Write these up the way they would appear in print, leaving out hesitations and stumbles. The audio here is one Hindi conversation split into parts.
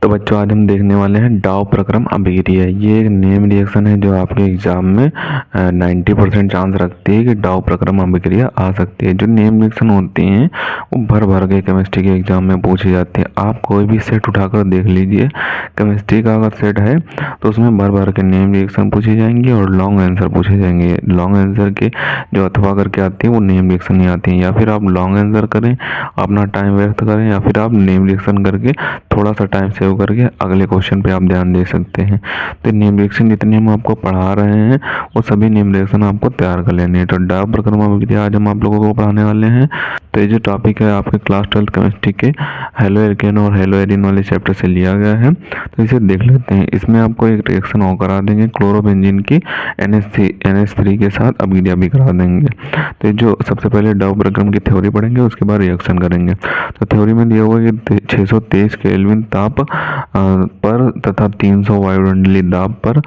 तो बच्चों आज हम देखने वाले हैं डाउ प्रक्रम अभिक्रिया। ये एक नेम रिएक्शन है जो आपके एग्जाम में 90% चांस रखती है कि डाउ प्रक्रम अभिक्रिया आ सकती है। जो नेम रिएक्शन होती हैं वो भर भर के केमिस्ट्री के एग्जाम में पूछी जाती है। आप कोई भी सेट उठाकर देख लीजिए, केमिस्ट्री का अगर सेट है तो उसमें भर भर के नेम रिएक्शन पूछी जाएंगी और लॉन्ग आंसर पूछे जाएंगे। लॉन्ग आंसर के जो अथवा करके आती है वो नेम रिएक्शन नहीं आती है। या फिर आप लॉन्ग आंसर करें, अपना टाइम व्यर्थ करें, या फिर आप नेम रिएक्शन करके थोड़ा सा टाइम सेव करके अगले क्वेश्चन पे आप ध्यान दे सकते हैं। तो नेम रिएक्शन जितने हम आपको पढ़ा रहे हैं वो सभी नेम रिएक्शन आपको तैयार कर लेने हैं। तो डाउ प्रक्रम अभिक्रिया आज हम आप लोगों को पढ़ाने वाले हैं। तो ये जो टॉपिक है आपके क्लास 12 केमिस्ट्री के हेलो एल्केन और हेलो एरिन वाले चैप्टर से लिया गया है। तो इसे देख लेते हैं। इसमें आपको एक रिएक्शन और करा देंगे, क्लोरोबेंजीन की NH3 के साथ अभिक्रिया भी करा देंगे। तो जो सबसे पहले डाउ प्रक्रम की थ्योरी पढ़ेंगे, उसके बाद रिएक्शन करेंगे। तो थ्योरी में दिया हुआ कि 623 केल्विन ताप पर तथा 300 वायुमंडलीय दाब पर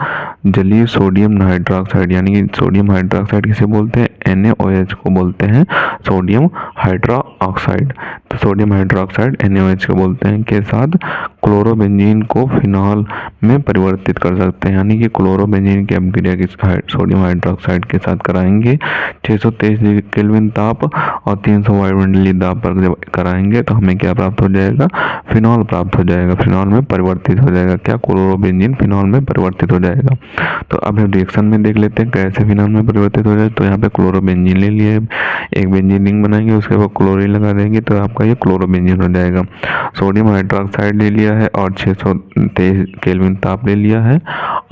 जलीय सोडियम हाइड्रोक्साइड, यानी कि सोडियम हाइड्रोक्साइड किसे बोलते हैं, NaOH को बोलते हैं सोडियम हाइड्रोक्साइड। तो सोडियम हाइड्रोक्साइड NaOH को बोलते हैं, के साथ क्लोरोबेंजीन को फिनॉल में परिवर्तित कर सकते हैं। यानी कि क्लोरोबेंजीन की अभिक्रिया की सोडियम हाइड्रोक्साइड के साथ कराएंगे 623 केल्विन ताप और 300 वायुमंडलीय दाब पर जब कराएंगे तो हमें क्या प्राप्त हो जाएगा, फिनॉल प्राप्त हो जाएगा। फिनॉल में परिवर्तित हो जाएगा, क्या, क्लोरोबेंजीन फिनॉल में परिवर्तित हो जाएगा। तो अब हम रिएक्शन में देख लेते हैं कैसे फिनॉल में परिवर्तित हो जाए। तो यहाँ पे क्लोरोबेंजीन ले लिए, एक बेंजीन रिंग बनाएंगे, उसके बाद क्लोरीन लगा देंगे तो आपका ये क्लोरोबेंजीन हो जाएगा। सोडियम हाइड्रोक्साइड ले लिया है और 623 केल्विन ताप ले लिया है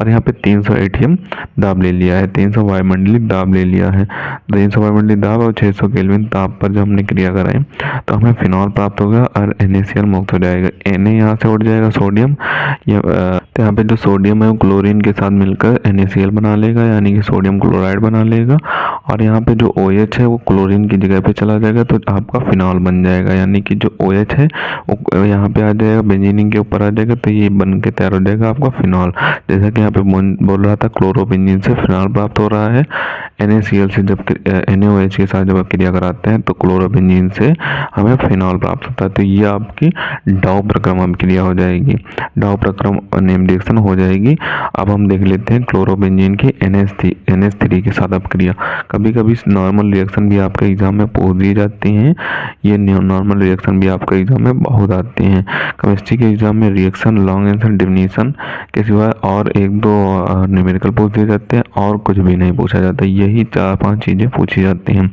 और यहाँ पे 300 एटीएम दाब ले लिया है, 300 वायुमंडलीय दाब ले लिया है। 300 वायुमंडलीय दाब और 600 केल्विन ताप पर जब हमने क्रिया कराई तो हमें फिनॉल प्राप्त होगा और NaCl मुक्त हो जाएगा। Na यहाँ से उठ जाएगा सोडियम, तो यहाँ पे जो सोडियम है वो क्लोरीन के साथ मिलकर NaCl बना लेगा, यानी कि सोडियम क्लोराइड बना लेगा। और यहाँ पे जो OH है वो क्लोरीन की जगह पे चला जाएगा तो आपका फिनॉल बन जाएगा। यानी कि जो OH है वो यहाँ पे आ जाएगा, बेंजीन के ऊपर आ जाएगा, तो ये बन के तैयार हो जाएगा आपका फिनॉल। जैसा कि यहाँ पे बोल रहा था, क्लोरोबेंजीन से फिनॉल प्राप्त हो रहा है, NaCl से जब NaOH के साथ जब क्रिया कराते हैं तो क्लोरोबेंजीन से हमें फिनॉल प्राप्त होता है। तो ये आपकी डाउ प्रक्रम अभिक्रिया हो जाएगी, डाउ प्रक्रम नेम रिएक्शन हो जाएगी। अब हम देख लेते हैं क्लोरोबेंजीन की NH3 के साथ अभिक्रिया। कभी कभी नॉर्मल रिएक्शन भी आपके एग्जाम में पूछ दी जाती हैं। ये नॉर्मल रिएक्शन भी आपके एग्जाम में बहुत आती हैं। केमिस्ट्री के एग्जाम में रिएक्शन, लॉन्ग आंसर, डिफिनीशन के सिवाय और एक दो न्यूमेरिकल पूछ दिए जाते हैं और कुछ भी नहीं पूछा जाता। यही 4-5 चीज़ें पूछी जाती हैं।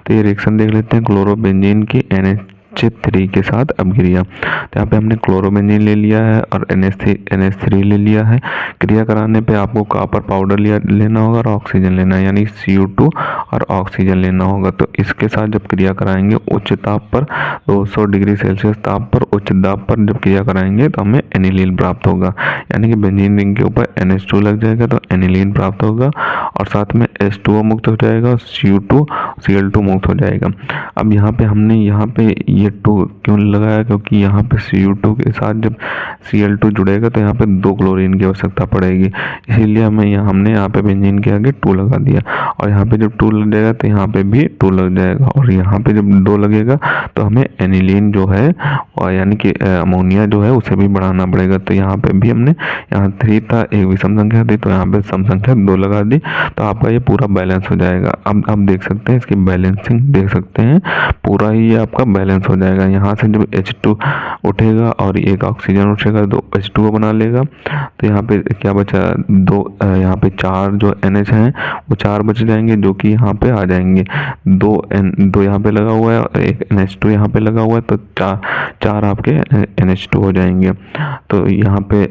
तो ये रिएक्शन देख लेते हैं, क्लोरोबेंजीन की NH3 के साथ अभिक्रिया। तो यहाँ पे हमने क्लोरोबेंजीन ले लिया है और NH3 ले लिया है। क्रिया कराने पे आपको कॉपर पाउडर लेना होगा और ऑक्सीजन लेना है, यानी CO2 और ऑक्सीजन लेना होगा। तो इसके साथ जब क्रिया कराएंगे उच्च ताप पर, 200 डिग्री सेल्सियस ताप पर, उच्च दाब पर जब क्रिया कराएंगे तो हमें एनिलीन प्राप्त होगा। यानी कि बेंजीन रिंग के ऊपर NH2 लग जाएगा तो एनिलीन प्राप्त होगा और साथ में H2O मुक्त हो जाएगा और Cl2 मुक्त हो जाएगा। अब यहाँ पे हमने ये 2 क्यों लगाया, क्योंकि यहाँ पे CO2 के साथ जब Cl2 जुड़ेगा तो यहाँ पे 2 क्लोरीन की आवश्यकता पड़ेगी, इसीलिए हमने यहाँ पे बेंजीन के आगे 2 लगा दिया। और यहाँ पे जब 2 लग जाएगा तो यहाँ पे भी 2 लग जाएगा और यहाँ पे जब 2 लगेगा तो हमें एनिलीन जो है और यानी कि अमोनिया जो है उसे भी बढ़ाना पड़ेगा। तो यहाँ पे भी हमने, यहाँ 3 था, एक विषम संख्या थी तो यहाँ पे सम संख्या 2 लगा दी तो आपका ये पूरा बैलेंस हो जाएगा। अब आप देख सकते हैं इसकी बैलेंसिंग देख सकते हैं, पूरा ही ये आपका बैलेंस हो जाएगा। यहाँ से जब H2 उठेगा और एक ऑक्सीजन उठेगा तो H2O बना लेगा। तो यहाँ पे क्या बचा, 2, यहाँ पे 4 जो NH हैं वो 4 बच जाएंगे जो कि यहाँ पे आ जाएंगे। 2 यहाँ पे लगा हुआ है और एक NH2 यहाँ पे लगा हुआ है तो 4 आपके NH2 हो जाएंगे। तो यहाँ पे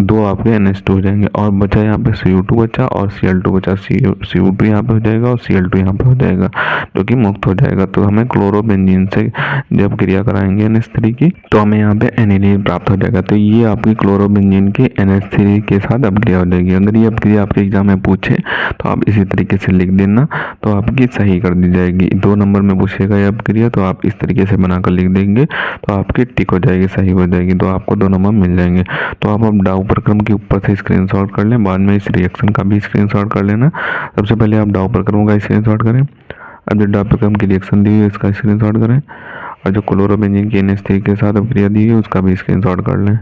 2 आपके NH2 हो जाएंगे और बचा यहाँ पे CO2 बचा और Cl2 बचा। CO2 यहाँ पे हो जाएगा और Cl2 यहाँ पे हो जाएगा जो कि मुक्त हो जाएगा। तो हमें क्लोरोबेंजीन से जब क्रिया कराएंगे NH3 की तो हमें यहाँ पे एनिलीन प्राप्त हो जाएगा। तो ये आपकी क्लोरोबेंजीन की NH3 के साथ अभिक्रिया हो जाएगी। अगर ये अभिक्रिया आपके एग्जाम में पूछे तो आप इसी तरीके से लिख देना तो आपकी सही कर दी जाएगी। 2 नंबर में पूछेगा ये अभिक्रिया तो आप इस तरीके से बनाकर लिख देंगे तो आपकी टिक हो जाएगी, सही हो जाएगी, तो आपको 2 नंबर मिल जाएंगे। तो आप अब डाउ प्रक्रम के ऊपर से स्क्रीनशॉट कर लें, बाद में इस रिएक्शन का भी स्क्रीनशॉट कर लेना। सबसे पहले आप डाउ प्रक्रम का स्क्रीनशॉट करें, अब जो डाउ प्रक्रम की रिएक्शन दी है इसका स्क्रीनशॉट करें और जो क्लोरोबेंजीन की NH3 के साथ अभिक्रिया दी है उसका भी स्क्रीनशॉट कर लें।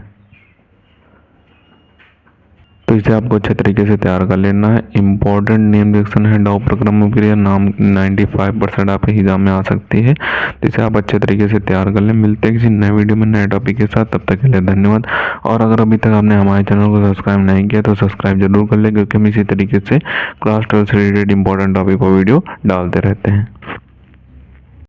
तो इसे आपको अच्छे तरीके से तैयार कर लेना है। इंपॉर्टेंट नेम रिएक्शन है डाउ प्रक्रम अभिक्रिया, नाम 95% आपके एग्जाम में आ सकती है। तो इसे आप अच्छे तरीके से तैयार कर लें। मिलते हैं किसी नए वीडियो में नए टॉपिक के साथ, तब तक के लिए धन्यवाद। और अगर अभी तक आपने हमारे चैनल को सब्सक्राइब नहीं किया तो सब्सक्राइब जरूर कर ले, क्योंकि हम इसी तरीके से क्लास 12 से रिलेटेड इंपॉर्टेंट टॉपिक पर वीडियो डालते रहते हैं।